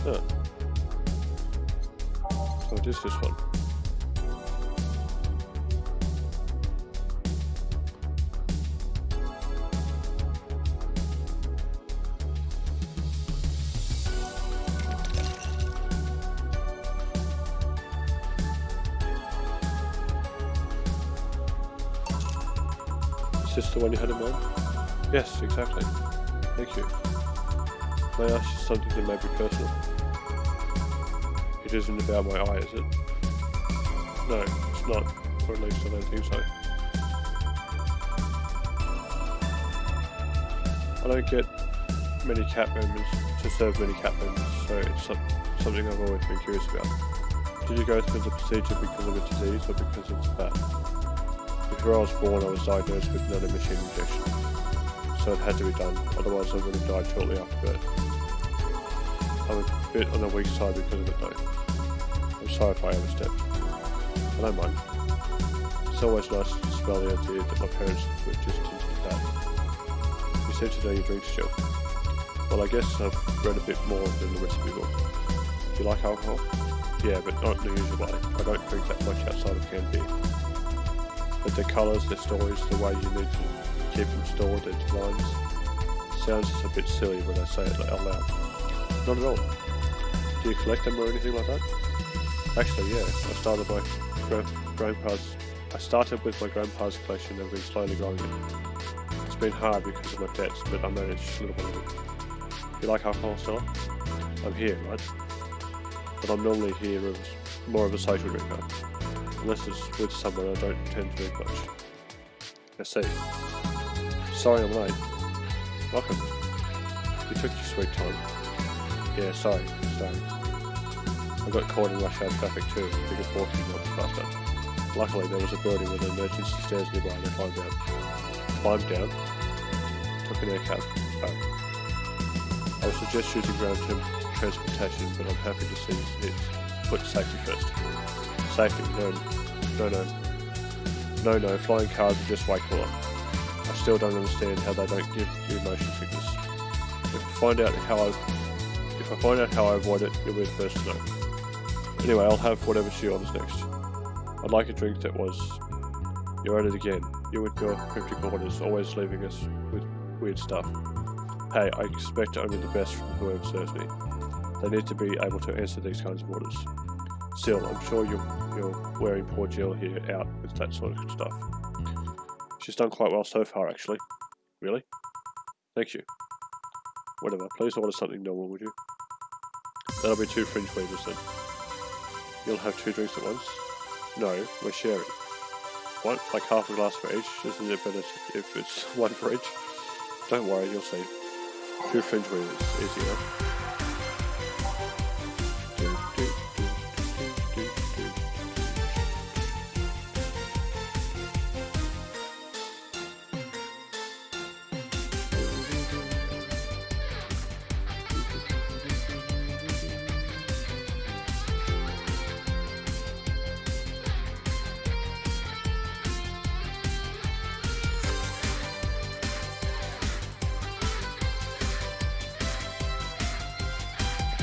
Huh. So it is this one. Is this the one you had in mind? Yes, exactly. Thank you. May I ask you something that may be personal? It isn't about my eye, is it? No, it's not. Or at least I don't think so. I don't get many cat members to serve many cat members, so it's something I've always been curious about. Did you go through the procedure because of a disease or because it's bad? Before I was born, I was diagnosed with another machine injection, so it had to be done, otherwise I would have died shortly after birth. I'm a bit on the weak side because of it though. I'm sorry if I overstepped. I don't mind. It's always nice to spell the idea that my parents were just into bad. You said today you drink still. Well, I guess I've read a bit more than the recipe book. Do you like alcohol? Yeah, but not in the usual way. I don't drink that much outside of canned beer. But their colours, their stories, the way you need to keep them stored, their designs, sounds a bit silly when I say it out loud. Not at all. Do you collect them or anything like that? Actually, yeah. I started with my grandpa's collection and have been slowly growing it. It's been hard because of my debts, but I managed little by little. You like alcohol, Stella? I'm here, right? But I'm normally here as more of a social drinker. Unless it's with someone I don't tend to drink much. I see. Sorry I'm late. Welcome. You took your sweet time. Yeah, sorry. I got caught in rush hour traffic too. Figured walking might be faster. Luckily there was a building with emergency stairs nearby and I climbed down. Took an air cab. I would suggest using ground transportation, but I'm happy to see it. Put safety first. Safety? No, flying cars are just way cooler. I still don't understand how they don't give you motion sickness. If I find out how I avoid it, you'll be the first to know. Anyway, I'll have whatever she orders next. I'd like a drink that was... You're at it again. You with your cryptic orders, always leaving us with weird stuff. Hey, I expect only the best from whoever serves me. They need to be able to answer these kinds of orders. Still, I'm sure you're wearing poor Jill here out with that sort of stuff. She's done quite well so far, actually. Really? Thank you. Whatever, please order something normal, would you? That'll be 2 fringe weavers then. You'll have 2 drinks at once? No, we're sharing. What? Like half a glass for each? Isn't it better if it's 1 for each? Don't worry, you'll see. 2 fringe weavers, easy enough.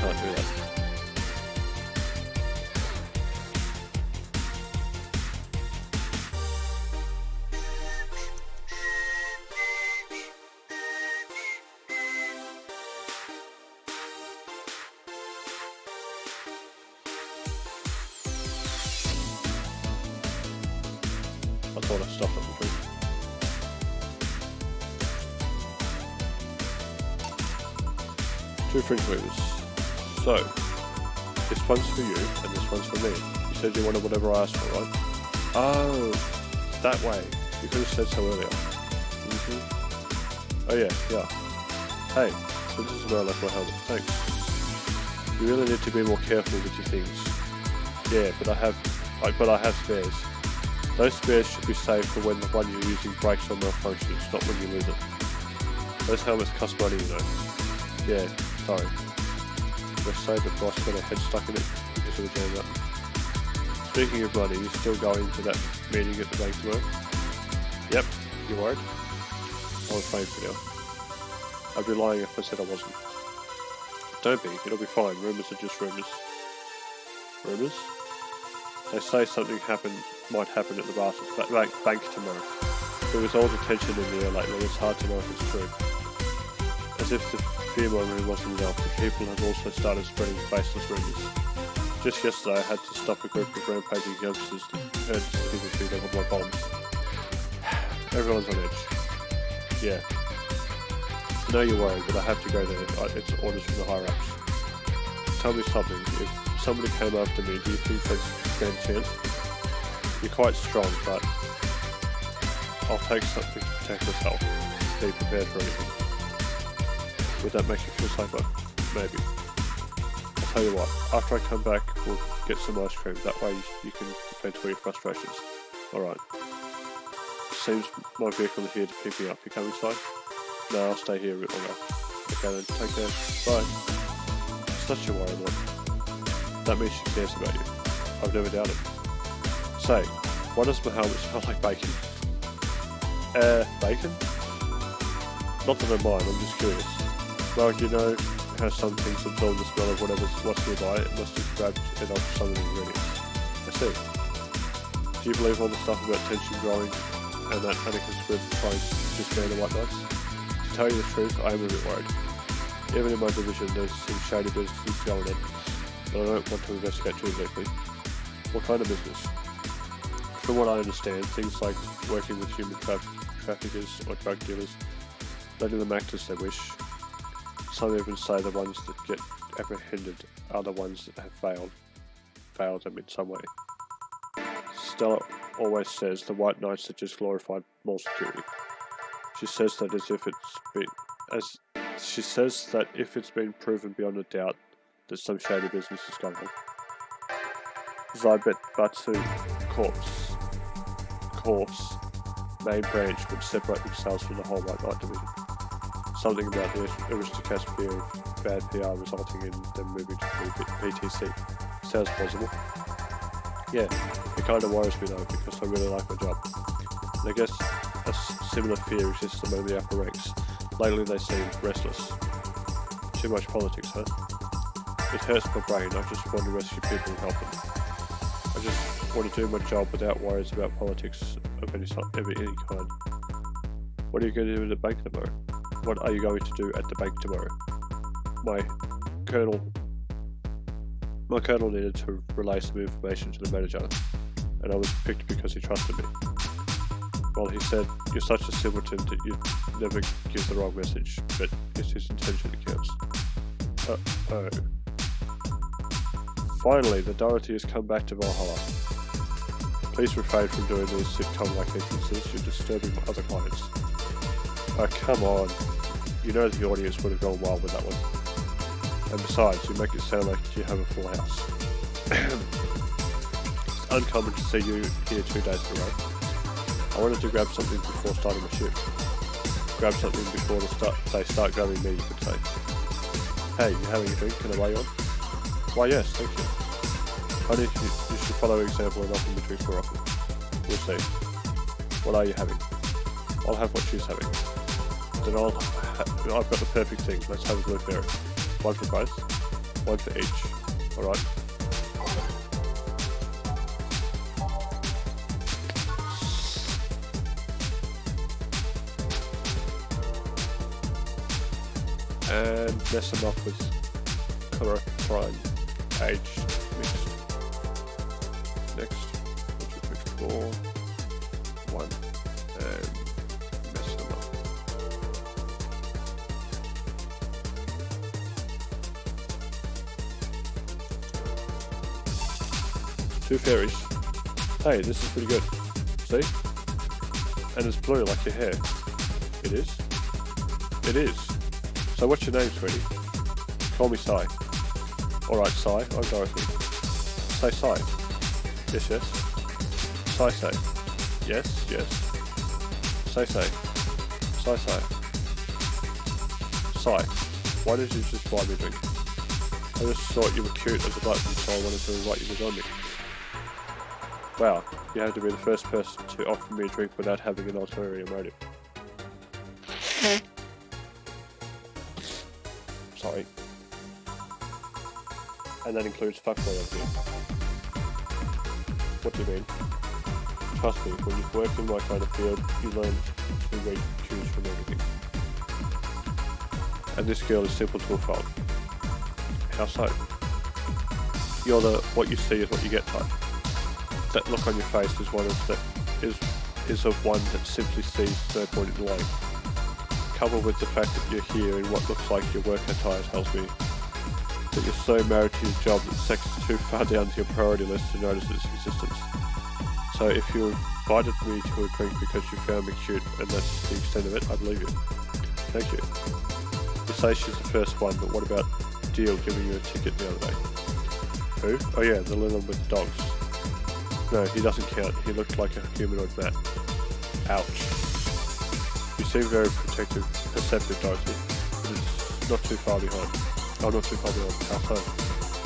Can't do that. I thought I stopped at the drink. Two fringe weavers. So, this one's for you, and this one's for me. You said you wanted whatever I asked for, right? Oh, that way. You could have said so earlier. Oh yeah. Hey, so this is where I left my helmet. Thanks. You really need to be more careful with your things. Yeah, but I have spares. Those spares should be saved for when the one you're using breaks or malfunctions, not when you lose it. Those helmets cost money, you know. Yeah, sorry. Let's say the boss got a head stuck in it because of the jam up. Speaking of money, you still going to that meeting at the bank tomorrow? Yep, you worried? I'll refrain for now. I'd be lying if I said I wasn't. Don't be. It'll be fine. Rumours are just rumours. Rumours? They say something might happen at the bank tomorrow. But with all the tension in the air lately, it's hard to know if it's true. As if the fear-mongering wasn't enough, the people have also started spreading baseless rumours. Just yesterday, I had to stop a group of rampaging youngsters that heard the significance of my bombs. Everyone's on edge. Yeah. I know you're worried, but I have to go there. It's orders from the higher-ups. Tell me something. If somebody came after me, do you think they'd stand a chance? You're quite strong, but I'll take something to protect myself. Be prepared for anything. Would that make you feel safer? Maybe. I'll tell you what, after I come back, we'll get some ice cream. That way you can vent all your frustrations. Alright. Seems my vehicle is here to pick me up. You come inside? No, I'll stay here a bit longer. Okay then, take care. Bye. Such a worry, Lord. That means she cares about you. I've never doubted. Say, why does my helmet smell like bacon? Bacon? Not that I mind, I'm just curious. Well, you know how some things absorb the smell of what's nearby, it must have grabbed it off some of the ingredients. I see. Do you believe all the stuff about tension growing and that Anakin's group trying to disband the White Knights? To tell you the truth, I am a bit worried. Even in my division, there's some shady businesses going on, but I don't want to investigate too deeply. What kind of business? From what I understand, things like working with human traffickers or drug dealers, letting them act as they wish. Some even say the ones that get apprehended are the ones that have failed them in some way. Stella always says the White Knights are just glorified mall security. She says that if it's been proven beyond a doubt that some shady business is going on. Zybet Batsu Corp's main branch would separate themselves from the whole White Knight division. Something about the aristocrats' fear of bad PR resulting in them moving to PTC. Sounds plausible. Yeah, it kind of worries me though, because I really like my job. And I guess a similar fear exists among the upper ranks. Lately they seem restless. Too much politics, huh? It hurts my brain. I just want to rescue people and help them. I just want to do my job without worries about politics of any kind. What are you going to do at the bank tomorrow? What are you going to do at the bank tomorrow? My colonel needed to relay some information to the manager, and I was picked because he trusted me. Well, he said, you're such a simpleton that you'd never give the wrong message, but it's his intention that counts. Uh-oh. Finally, the Dorothy has come back to Valhalla. Please refrain from doing these sitcom-like entrances, you're disturbing my other clients. Oh, come on. You know the audience would have gone wild with that one. And besides, you make it sound like you have a full house. It's uncommon to see you here 2 days in a row. I wanted to grab something before starting my shift. Grab something before they start grabbing me, you could say. Hey, you having a drink? Can I buy you one? Why yes, thank you. Honey, you should follow example and offer me drinks more often. We'll see. What are you having? I'll have what she's having. Then I've got the perfect thing. Let's have a blueberry. One for both. One for each. Alright. And mess them up with chloroquine aged mixed. Next. 1, 2, 3, 4. 1. And mess them up. Two fairies. Hey, this is pretty good. See? And it's blue like your hair. It is? It is. So what's your name, sweetie? Call me Sai. Alright, Sai, I'm Dorothy. Say Sai. Yes, yes. Sai, say. Yes, yes. Say, say. Sai, say. Sai, why did you just buy me a drink? I just thought you were cute as a button, so I wanted to invite you to join me. Wow, you had to be the first person to offer me a drink without having an ulterior motive. Sorry. And that includes fuckboy on here. What do you mean? Trust me, when you've worked in my kind of field, you learn to read cues from everything. And this girl is simple to a fault. How so? You're the what you see is what you get type. That look on your face is one of one that simply sees no point in the way. Coupled with the fact that you're here in what looks like your work attire tells me that you're so married to your job that sex is too far down to your priority list to notice its existence. So if you invited me to a drink because you found me cute and that's the extent of it, I believe you. Thank you. You say she's the first one, but what about Deal giving you a ticket the other day? Who? Oh yeah, the little one with the dogs. No, he doesn't count. He looked like a humanoid mat. Ouch. You seem very perceptive, Dorothy, but it's not too far behind. Oh, not too far behind. How so?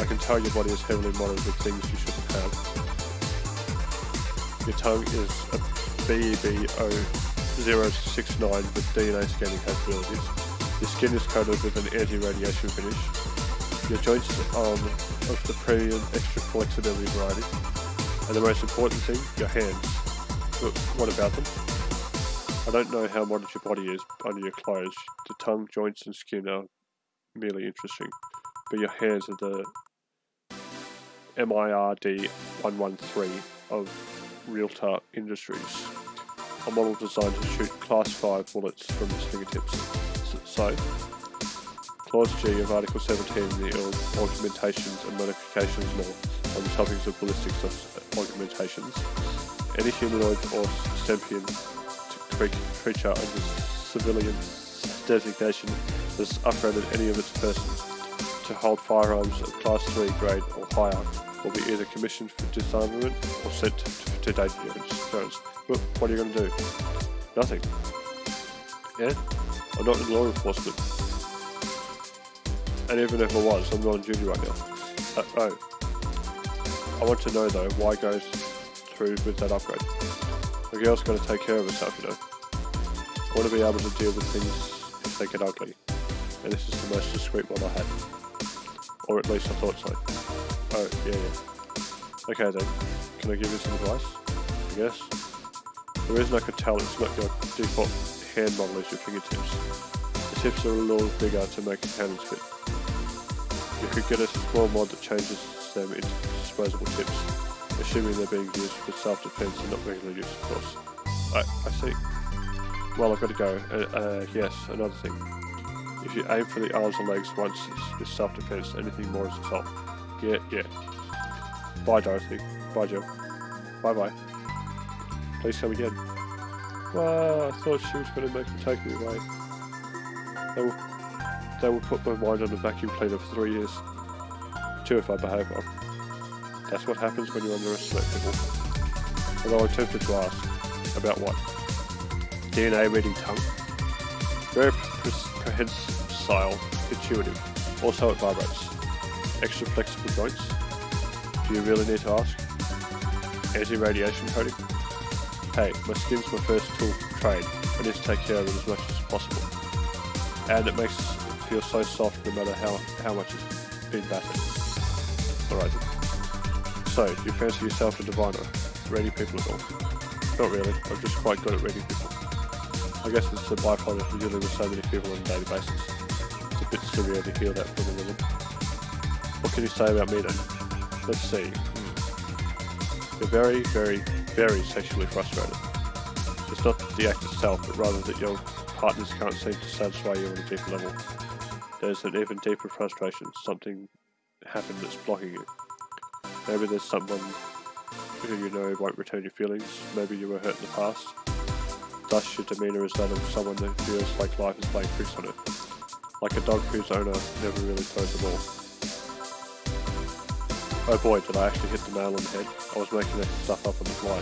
I can tell your body is heavily monitored with things you shouldn't have. Your tongue is a VA-11 with DNA scanning capabilities. Your skin is coated with an anti-radiation finish. Your joints are of the premium extra flexibility variety. And the most important thing, your hands. But what about them? I don't know how modern your body is under your clothes. The tongue, joints and skin are merely interesting. But your hands are the MIRD 113 of Realtor Industries. A model designed to shoot Class 5 bullets from its fingertips. So, Clause G of Article 17 in the Augmentations and Modifications Law on the topics of ballistics augmentations. Any humanoid or sentient creature under civilian designation has upgraded any of its persons to hold firearms of Class 3 grade or higher will be either commissioned for disarmament or sent to danger zones. Well, what are you going to do? Nothing. Yeah? I'm not in law enforcement. And even if I was, I'm not on duty right now. I want to know though, why goes through with that upgrade? The girl's got to take care of herself, you know. I want to be able to deal with things if they get ugly. And this is the most discreet one I had. Or at least I thought so. Oh, yeah. Okay then, can I give you some advice? I guess. The reason I could tell it's not your default hand model is your fingertips. The tips are a little bigger to make your hands fit. You could get a small mod that changes them into disposable tips, assuming they're being used for self-defense and not regular use, of course. I see. Well, I've got to go. Yes, another thing. If you aim for the arms and legs once, it's self-defense. Anything more is assault. Yeah. Bye, Dorothy. Bye, Jill. Bye-bye. Please come again. Well, I thought she was going to make me take me away. They will put my mind on a vacuum cleaner for 3 years. 2 if I behave well. That's what happens when you underestimate people. Although I'm tempted to ask, about what? DNA reading tongue? Very prehensile, intuitive. Also it vibrates. Extra flexible joints? Do you really need to ask? Anti-radiation coating? Hey, my skin's my first tool to trade. I need to take care of it as much as possible. And it makes it feel so soft no matter how much it's been battered. Alright then. So, do you fancy yourself a diviner? Reading people at all? Not really, I'm just quite good at reading people. I guess it's a byproduct of dealing with so many people on a daily basis. It's a bit surreal to hear that from a woman. What can you say about me then? Let's see. You're very, very, very sexually frustrated. It's not the act itself, but rather that your partners can't seem to satisfy you on a deeper level. There's an even deeper frustration, something happened that's blocking you. Maybe there's someone who you know won't return your feelings, maybe you were hurt in the past. Thus your demeanour is that of someone that feels like life is playing tricks on it. Like a dog whose owner never really throws the ball. Oh boy, did I actually hit the nail on the head. I was making that stuff up on the fly.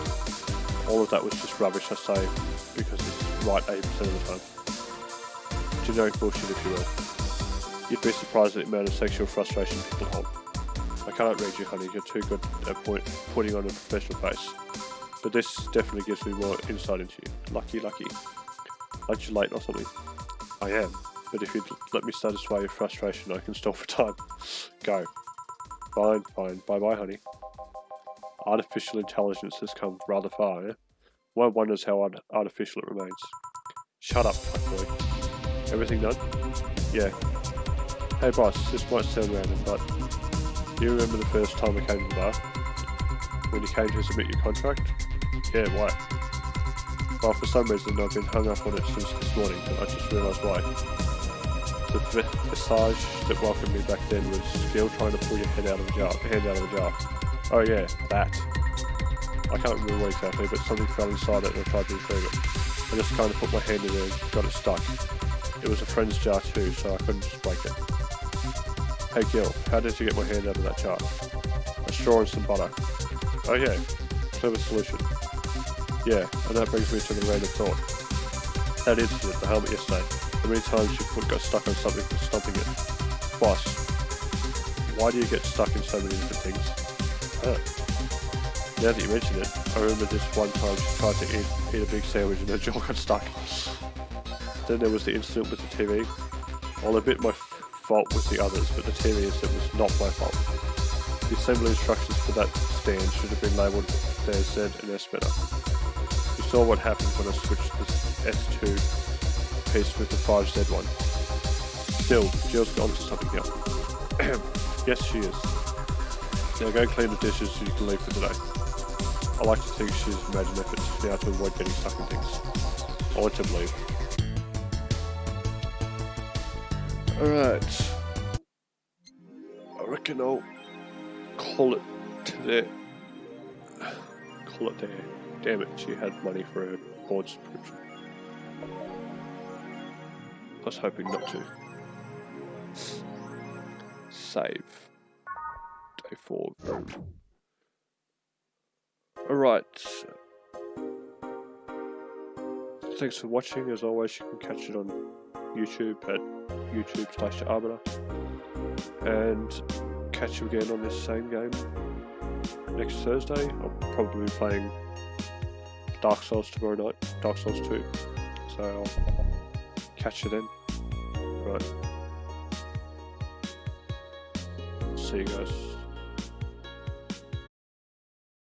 All of that was just rubbish, I say, because it's right 80% of the time. Generic bullshit, if you will. You'd be surprised at the amount of sexual frustration people hold. I can't read you, honey, you're too good at putting on a professional face. But this definitely gives me more insight into you. Lucky. Aren't you late or something? I am, but if you'd let me satisfy your frustration, I can stall for time. Go. Fine, fine. Bye-bye, honey. Artificial intelligence has come rather far, eh? One wonders how artificial it remains. Shut up, fuckboy. Everything done? Yeah. Hey boss, this might sound random, but do you remember the first time I came to the bar? When you came to submit your contract? Yeah, why? Well, for some reason I've been hung up on it since this morning, but I just realised why. The visage that welcomed me back then was still trying to pull your hand out of the jar. Oh yeah, that. I can't remember what exactly, but something fell inside it and I tried to retrieve it. I just kind of put my hand in there and got it stuck. It was a friend's jar too, so I couldn't just break it. Hey Gil, how did you get my hand out of that jar? A straw and some butter. Oh yeah, clever solution. Yeah, and that brings me to the random thought. That incident, the helmet yesterday, how many times your foot got stuck on something for stomping it? Boss, why do you get stuck in so many different things? Now that you mention it, I remember this one time she tried to eat a big sandwich and her jaw got stuck. Then there was the incident with the TV. I'll admit my fault with the others, but the TV incident was not my fault. The assembly instructions for that stand should have been labelled their Z and S better. You saw what happened when I switched this S2 piece with the 5Z one. Still, Jill's gone to something here. Yes, she is. Now go clean the dishes so you can leave for today. I like to think she's made an effort now to avoid getting stuck in things. I want to believe. Alright. I reckon I'll call it there. Call it there. Damn it, she had money for her board subscription. I was hoping not to. Save. Day 4. Alright. Thanks for watching. As always, you can catch it on YouTube at YouTube/Arbiter. And catch you again on this same game next Thursday. I'll probably be playing Dark Souls tomorrow night, Dark Souls 2. So I'll catch you then. Right. See you guys.